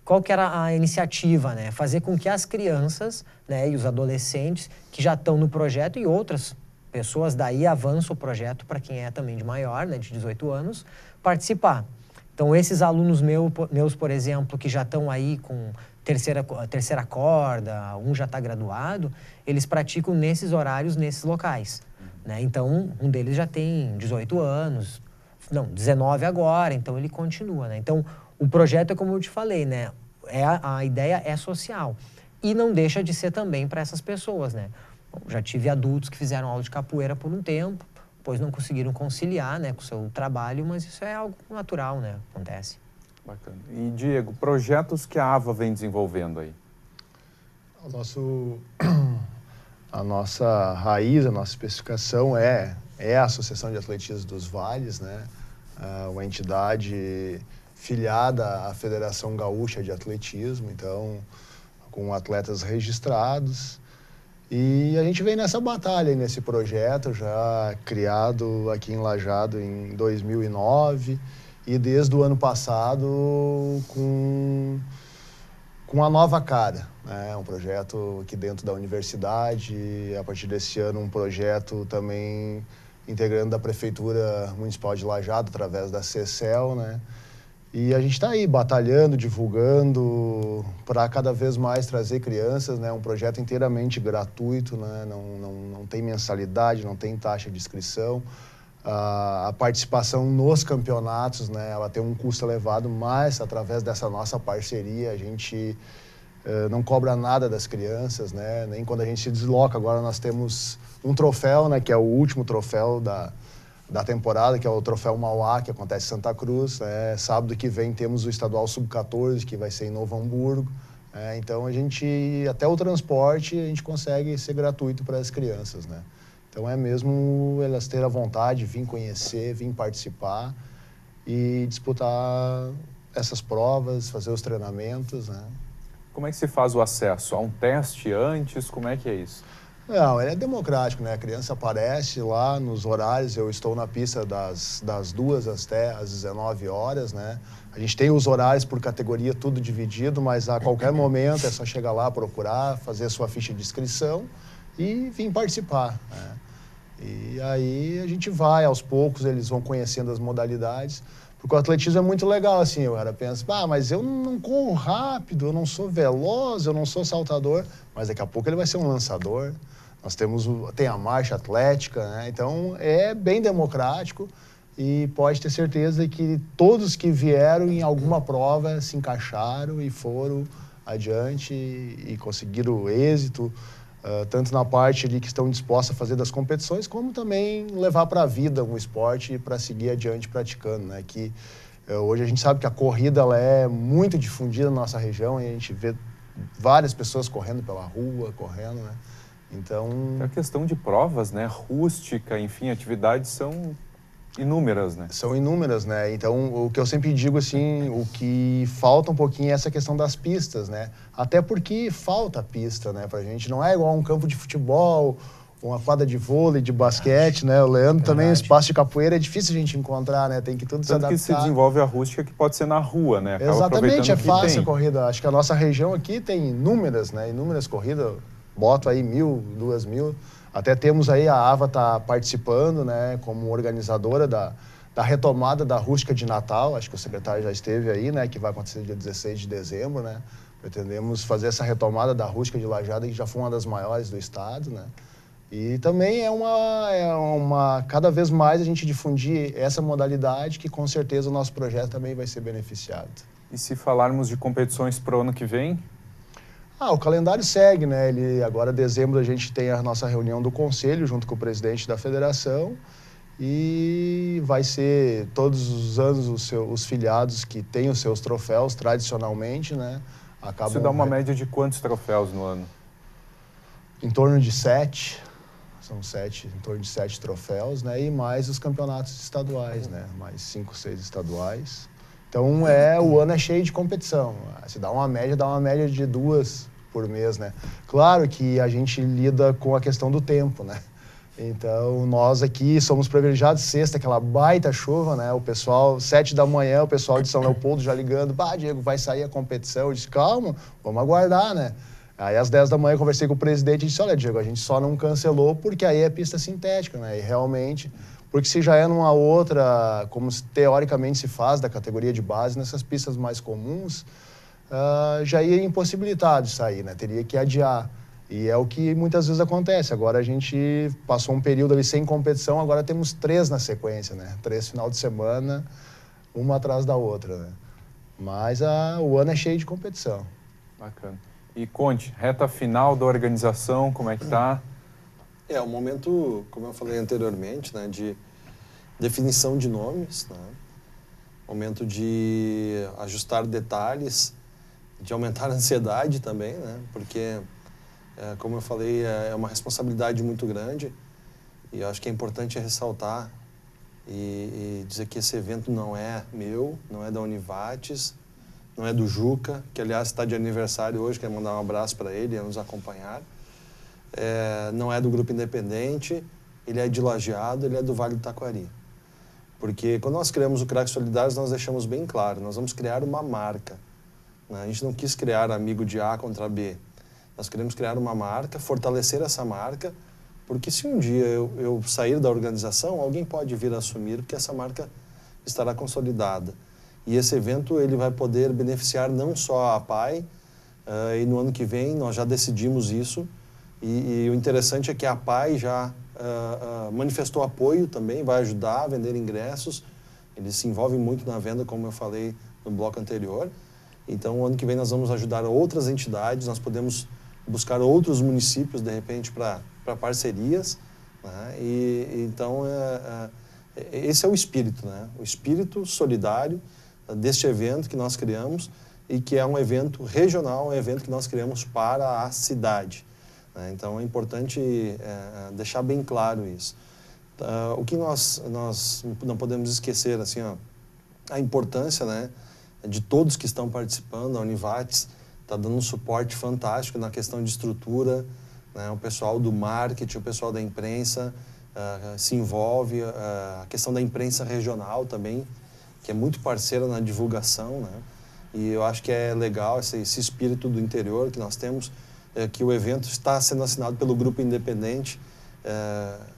qual que era a iniciativa? Né? Fazer com que as crianças, né, e os adolescentes que já estão no projeto e outras pessoas, daí avança o projeto para quem é também de maior, né, de 18 anos, participar. Então, esses alunos meus, por exemplo, que já estão aí com terceira corda, um já está graduado, eles praticam nesses horários, nesses locais. Né? Então, um deles já tem 18 anos, não, 19 agora, então ele continua. Né? Então, o projeto é como eu te falei, né? A ideia é social. E não deixa de ser também para essas pessoas. Né? Bom, já tive adultos que fizeram aula de capoeira por um tempo, depois não conseguiram conciliar, né, com o seu trabalho, mas isso é algo natural, né? Acontece. Bacana. E, Diego, projetos que a AVA vem desenvolvendo aí? A nossa raiz, a nossa especificação é a Associação de Atletismo dos Vales, né? Uma entidade filiada à Federação Gaúcha de Atletismo, então, com atletas registrados. E a gente vem nessa batalha, nesse projeto, já criado aqui em Lajeado em 2009 e desde o ano passado com a nova cara. Né? Um projeto aqui dentro da universidade, a partir desse ano um projeto também integrando da Prefeitura Municipal de Lajeado, através da CECEL, né? E a gente está aí batalhando, divulgando, para cada vez mais trazer crianças, né? Um projeto inteiramente gratuito, né? Não tem mensalidade, não tem taxa de inscrição. A participação nos campeonatos, né? Ela tem um custo elevado, mas através dessa nossa parceria a gente não cobra nada das crianças, né? Nem quando a gente se desloca. Agora nós temos um troféu, né? Que é o último troféu da temporada, que é o Troféu Mauá, que acontece em Santa Cruz. Sábado que vem temos o Estadual Sub-14, que vai ser em Novo Hamburgo. Então, até o transporte, a gente consegue ser gratuito para as crianças, né? Então, é mesmo elas terem a vontade, vir conhecer, vir participar e disputar essas provas, fazer os treinamentos, né? Como é que se faz o acesso? Há um teste antes? Como é que é isso? Não, ele é democrático, né? A criança aparece lá nos horários, eu estou na pista das 2 até as 19 horas, né? A gente tem os horários por categoria, tudo dividido, mas a qualquer momento é só chegar lá, procurar, fazer a sua ficha de inscrição e vir participar, né? E aí a gente vai, aos poucos, eles vão conhecendo as modalidades, porque o atletismo é muito legal, assim, eu penso, mas eu não corro rápido, eu não sou veloz, eu não sou saltador, mas daqui a pouco ele vai ser um lançador. Nós tem a marcha atlética, né? Então é bem democrático e pode ter certeza que todos que vieram em alguma prova se encaixaram e foram adiante e conseguiram êxito, tanto na parte ali que estão dispostos a fazer das competições, como também levar para a vida um esporte para seguir adiante praticando, né? Que hoje a gente sabe que a corrida ela é muito difundida na nossa região e a gente vê várias pessoas correndo pela rua, correndo, né? Então... A questão de provas, né? Rústica, enfim, atividades são inúmeras, né? São inúmeras, né? Então, o que eu sempre digo, assim, o que falta um pouquinho é essa questão das pistas, né? Até porque falta pista, né? Pra gente não é igual a um campo de futebol, uma quadra de vôlei, de basquete, né? O Leandro também, o espaço de capoeira é difícil a gente encontrar, né? Tem que tudo se Tanto adaptar. que se desenvolve a rústica, que pode ser na rua, né? Acaba Exatamente, é fácil tem. a corrida. Acho que a nossa região aqui tem inúmeras, né? Inúmeras corridas. Boto aí 1.000, 2.000. Até temos aí, a AVA tá participando, né? Como organizadora da retomada da rústica de Natal. Acho que o secretário já esteve aí, né? Que vai acontecer dia 16 de dezembro, né? Pretendemos fazer essa retomada da rústica de Lajeado, que já foi uma das maiores do estado, né? E também é uma cada vez mais a gente difundir essa modalidade, que com certeza o nosso projeto também vai ser beneficiado. E se falarmos de competições para o ano que vem? O calendário segue, né? Agora, em dezembro, a gente tem a nossa reunião do conselho, junto com o presidente da federação, e vai ser todos os anos os filiados que têm os seus troféus, tradicionalmente, né? Isso dá uma média de quantos troféus no ano? Em torno de 7. São 7, em torno de 7 troféus, né? E mais os campeonatos estaduais, né? Mais 5, 6 estaduais. Então, o ano é cheio de competição. Se dá uma média de 2 por mês, né? Claro que a gente lida com a questão do tempo, né? Então, nós aqui somos privilegiados. Sexta, aquela baita chuva, né? O pessoal, 7 da manhã, o pessoal de São Leopoldo já ligando. Diego, vai sair a competição. Eu disse, calma, vamos aguardar, né? Aí, às 10 da manhã, eu conversei com o presidente e disse, olha, Diego, a gente só não cancelou porque aí é pista sintética, né? E realmente... Porque se já é numa outra, como teoricamente se faz da categoria de base, nessas pistas mais comuns, já ia impossibilitar de sair, né? Teria que adiar. E é o que muitas vezes acontece. Agora a gente passou um período ali sem competição, agora temos 3 na sequência, né? 3 final de semana, uma atrás da outra, né? Mas o ano é cheio de competição. Bacana. E conte, reta final da organização, como é que tá? O momento, como eu falei anteriormente, né, de definição de nomes, né, momento de ajustar detalhes, de aumentar a ansiedade também, né, porque, como eu falei, é uma responsabilidade muito grande e eu acho que é importante ressaltar e dizer que esse evento não é meu, não é da Univates, não é do Juca, que aliás está de aniversário hoje, quero mandar um abraço para ele e nos acompanhar. Não é do Grupo Independente, ele é de Lajeado, ele é do Vale do Taquari. Porque quando nós criamos o Craques Solidários, nós deixamos bem claro, nós vamos criar uma marca, né? A gente não quis criar amigo de A contra B. Nós queremos criar uma marca, fortalecer essa marca, porque se um dia eu sair da organização, alguém pode vir assumir, porque essa marca estará consolidada. E esse evento ele vai poder beneficiar não só a PAI, e no ano que vem nós já decidimos isso. E o interessante é que a PAI já manifestou apoio também, vai ajudar a vender ingressos. Eles se envolvem muito na venda, como eu falei no bloco anterior. Então, o ano que vem nós vamos ajudar outras entidades, nós podemos buscar outros municípios, de repente, para parcerias, né? Então, esse é o espírito, né? O espírito solidário deste evento que nós criamos e que é um evento regional, um evento que nós criamos para a cidade. Então, é importante deixar bem claro isso. O que nós não podemos esquecer, assim, a importância, né, de todos que estão participando. A Univates está dando um suporte fantástico na questão de estrutura, né, o pessoal do marketing, o pessoal da imprensa se envolve, a questão da imprensa regional também, que é muito parceira na divulgação, né, e eu acho que é legal esse espírito do interior que nós temos, que o evento está sendo assinado pelo Grupo Independente,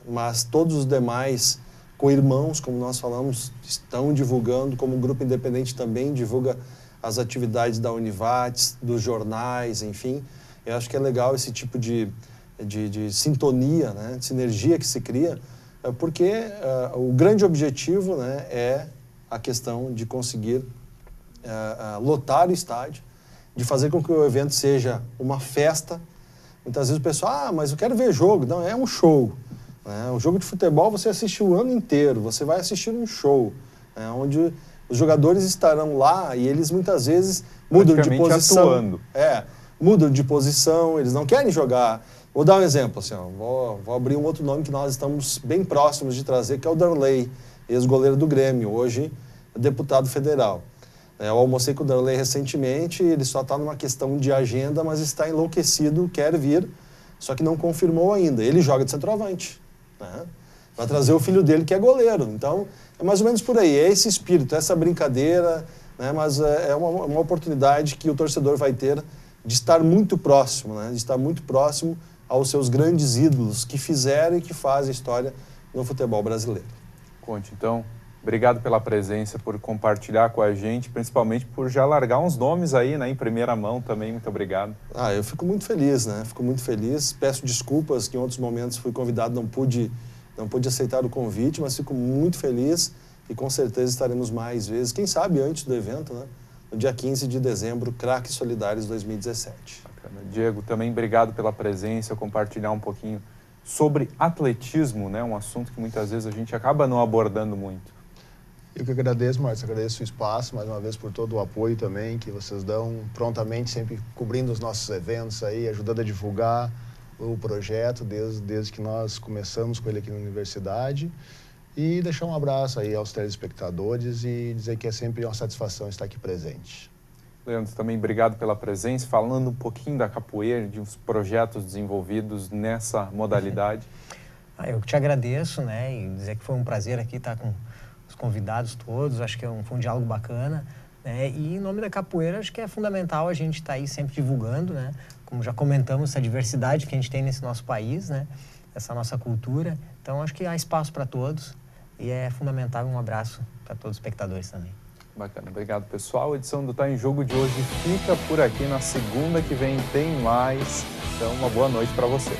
mas todos os demais co-irmãos, como nós falamos, estão divulgando, como o Grupo Independente também divulga as atividades da Univates, dos jornais, enfim. Eu acho que é legal esse tipo de sintonia, né, de sinergia que se cria, porque o grande objetivo, né, é a questão de conseguir lotar o estádio, de fazer com que o evento seja uma festa. Muitas vezes o pessoal, mas eu quero ver jogo. Não, é um show. Né? Um jogo de futebol você assiste o ano inteiro, você vai assistir um show, né, onde os jogadores estarão lá e eles muitas vezes mudam de posição. Atuando. Mudam de posição, eles não querem jogar. Vou dar um exemplo, assim, ó, vou abrir um outro nome que nós estamos bem próximos de trazer, que é o Darley, ex-goleiro do Grêmio, hoje deputado federal. Eu almocei com o Darley recentemente, ele só está numa questão de agenda, mas está enlouquecido, quer vir, só que não confirmou ainda. Ele joga de centroavante, né? Vai trazer o filho dele, que é goleiro. Então, é mais ou menos por aí, é esse espírito, essa brincadeira, né? Mas é uma oportunidade que o torcedor vai ter de estar muito próximo, né? De estar muito próximo aos seus grandes ídolos que fizeram e que fazem história no futebol brasileiro. Conte, então, obrigado pela presença, por compartilhar com a gente, principalmente por já largar uns nomes aí, né, em primeira mão também. Muito obrigado. Eu fico muito feliz, né? Fico muito feliz. Peço desculpas que em outros momentos fui convidado, não pude aceitar o convite, mas fico muito feliz e com certeza estaremos mais vezes, quem sabe antes do evento, né? No dia 15 de dezembro, Craques Solidários 2017. Bacana. Diego, também obrigado pela presença, compartilhar um pouquinho sobre atletismo, né? Um assunto que muitas vezes a gente acaba não abordando muito. Eu que agradeço, Márcio, agradeço o espaço, mais uma vez por todo o apoio também que vocês dão prontamente, sempre cobrindo os nossos eventos aí, ajudando a divulgar o projeto desde que nós começamos com ele aqui na universidade. E deixar um abraço aí aos telespectadores e dizer que é sempre uma satisfação estar aqui presente. Leandro, também obrigado pela presença, falando um pouquinho da capoeira, de uns projetos desenvolvidos nessa modalidade. Eu que te agradeço, né, e dizer que foi um prazer aqui estar com os convidados todos, acho que foi um diálogo bacana, né, e em nome da capoeira acho que é fundamental a gente estar aí sempre divulgando, né, como já comentamos, essa diversidade que a gente tem nesse nosso país, né, essa nossa cultura, então acho que há espaço para todos e é fundamental. Um abraço para todos os espectadores também. Bacana, obrigado pessoal. A edição do Tá em Jogo de hoje fica por aqui. Na segunda que vem tem mais, então uma boa noite para você.